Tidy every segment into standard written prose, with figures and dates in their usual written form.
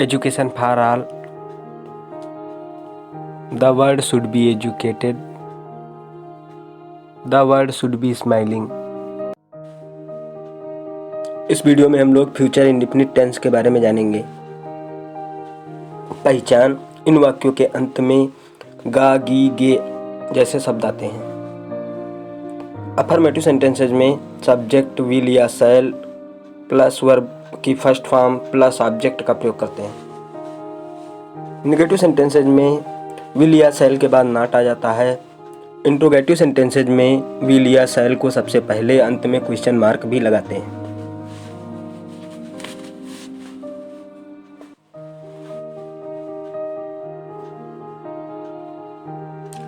Education for all. The world should be educated. The world should be smiling. इस video में हम लोग future indefinite tense के बारे में जानेंगे। पहचान, इन वाक्यों के अंत में गा, गी, गे जैसे शब्द आते हैं। अफर्मेटिव सेंटेंसेज में सब्जेक्ट विल या शैल प्लस वर्ब की फर्स्ट फॉर्म प्लस ऑब्जेक्ट का प्रयोग करते हैं। नेगेटिव सेंटेंसेज में विल या शैल के बाद नॉट आ जाता है। इंट्रोगेटिव सेंटेंसेज में विल या शैल को सबसे पहले, अंत में क्वेश्चन मार्क भी लगाते हैं।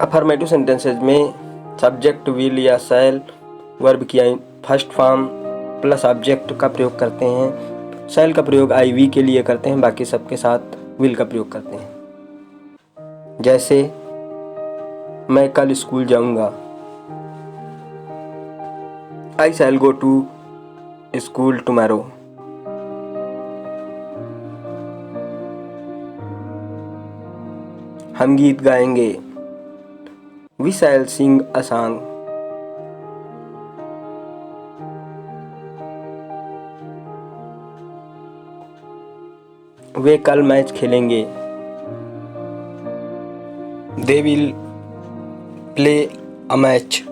अफर्मेटिव सेंटेंसेज में सब्जेक्ट विल या शैल वर्ब की फर्स्ट फॉर्म प्लस ऑब्जेक्ट का प्रयोग करते हैं। शैल का प्रयोग आई वी के लिए करते हैं, बाकी सबके साथ विल का प्रयोग करते हैं। जैसे मैं कल स्कूल जाऊंगा, I shell go to school tomorrow. हम गीत गाएंगे, we shell Singh a song. वे कल मैच खेलेंगे, they will play a match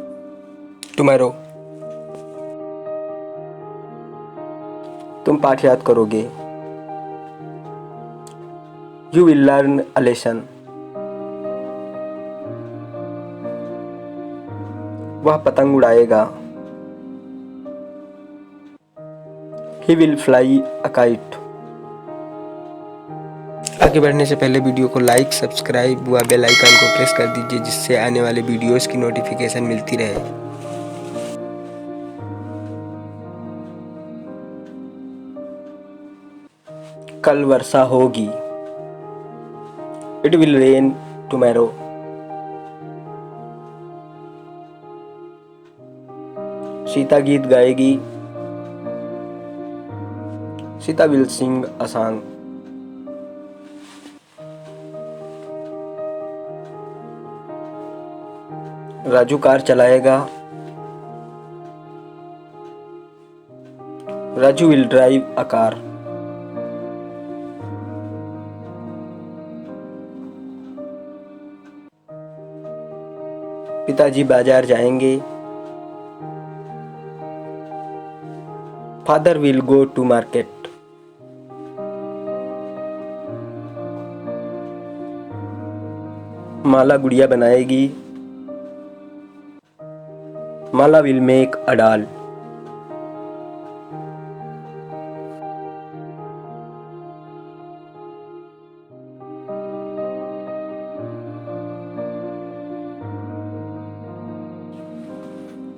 tomorrow. तुम पाठ याद करोगे, you will learn a lesson. वह पतंग उड़ाएगा, he will fly a kite. आगे बढ़ने से पहले वीडियो को लाइक, सब्सक्राइब व बेल आइकन को प्रेस कर दीजिए, जिससे आने वाले वीडियोस की नोटिफिकेशन मिलती रहे। कल वर्षा होगी, it will rain tomorrow. Sita गीत गाएगी, Sita will sing a song. Raju car चलाएगा, Raju will drive a car. पिताजी बाजार जाएंगे, father will go to market. Mala गुड़िया बनाएगी, Mala will make a doll.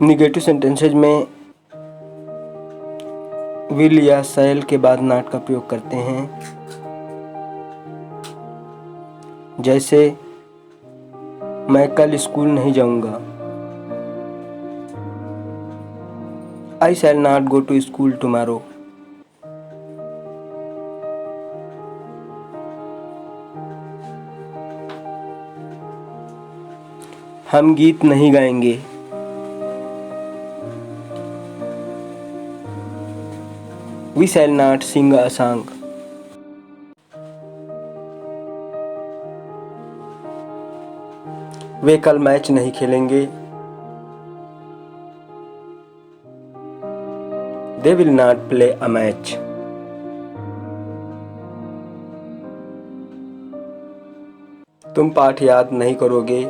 Negative sentences में विल या शैल के बाद नॉट का प्रयोग करते हैं। जैसे मैं कल स्कूल नहीं जाऊंगा, I shall not go to school tomorrow. हम गीत नहीं गाएंगे, we shall not sing a song. वे कल मैच नहीं खेलेंगे, they will not play a match. तुम पाठ याद नहीं करोगे,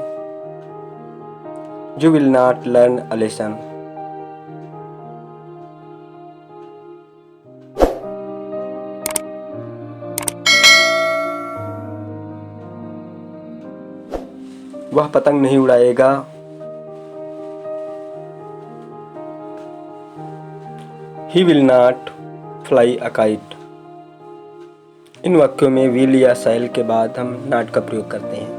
you will not learn a lesson. वह पतंग नहीं उड़ाएगा, he will not fly a kite. इन वाक्यों में विल या शैल के बाद हम नॉट का प्रयोग करते हैं।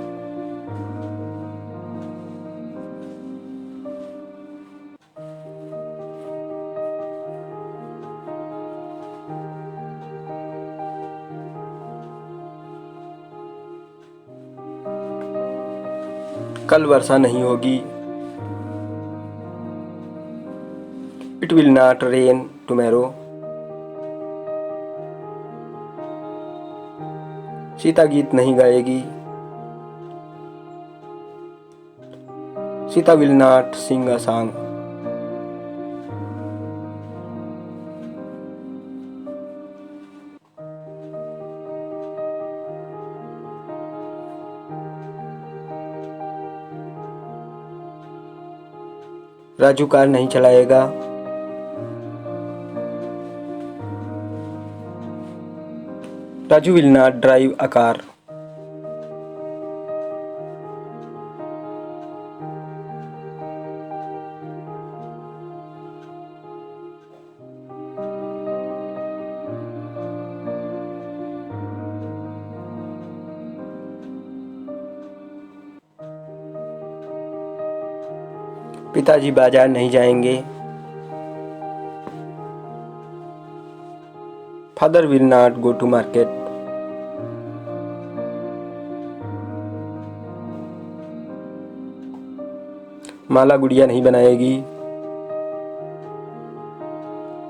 कल वर्षा नहीं होगी। It will not rain tomorrow. Sita गीत नहीं गाएगी। Sita will not sing a song. Raju car नहीं चलाएगा। Raju will not drive a car. पिताजी बाजार नहीं जाएंगे। Father will not go to market. Mala गुड़िया नहीं बनाएगी।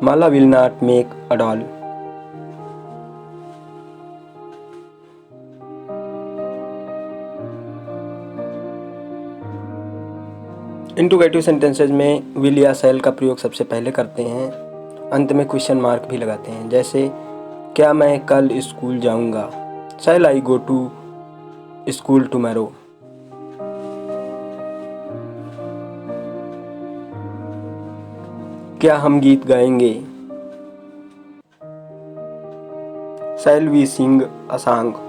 Mala will not make a doll. Interrogative sentences में विल या शैल का प्रयोग सबसे पहले करते हैं। अंत में क्वेश्चन मार्क भी लगाते हैं। जैसे क्या मैं कल स्कूल जाऊंगा? Shall I go to school tomorrow. क्या हम गीत गाएंगे? Shall we sing a song.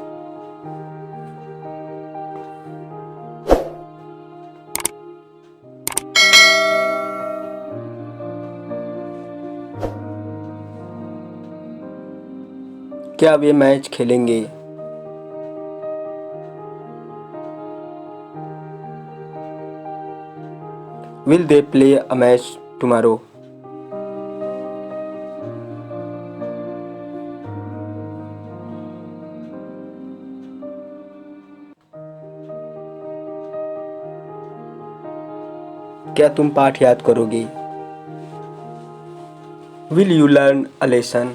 क्या वे मैच खेलेंगे? Will they play a match tomorrow? क्या तुम पाठ याद करोगे? Will you learn a lesson?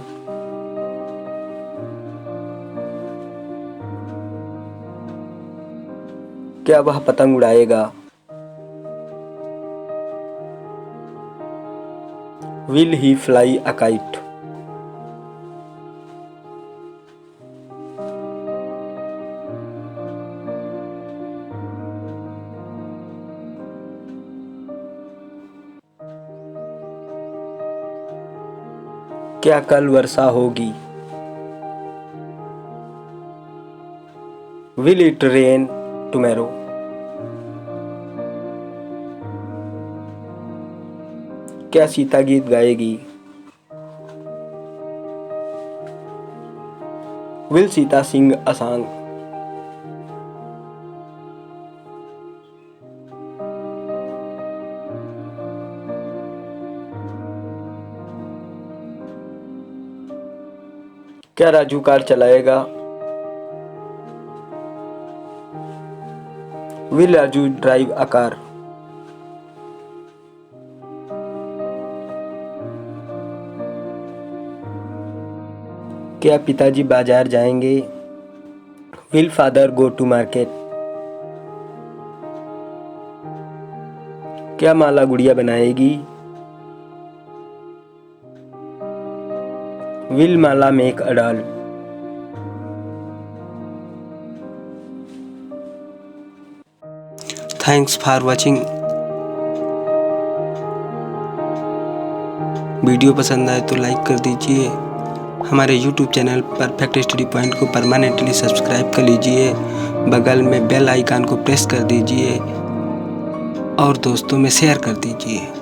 क्या वह पतंग उड़ाएगा? Will he fly a kite? क्या कल वर्षा होगी? Will it rain tomorrow? क्या सीता गीत गाएगी? Will Sita sing a song? क्या राजू कार चलाएगा? Will Raju drive a car? क्या पिताजी बाजार जाएंगे? Will father go to market? क्या माला गुड़िया बनाएगी? Will Mala make a doll? Thanks for watching. Video पसंद आए तो लाइक कर दीजिए। हमारे YouTube channel perfect study point को परमानेंटली सब्सक्राइब कर लीजिए। बगल में बेल आइकन को प्रेस कर दीजिए और दोस्तों में शेयर कर दीजिए।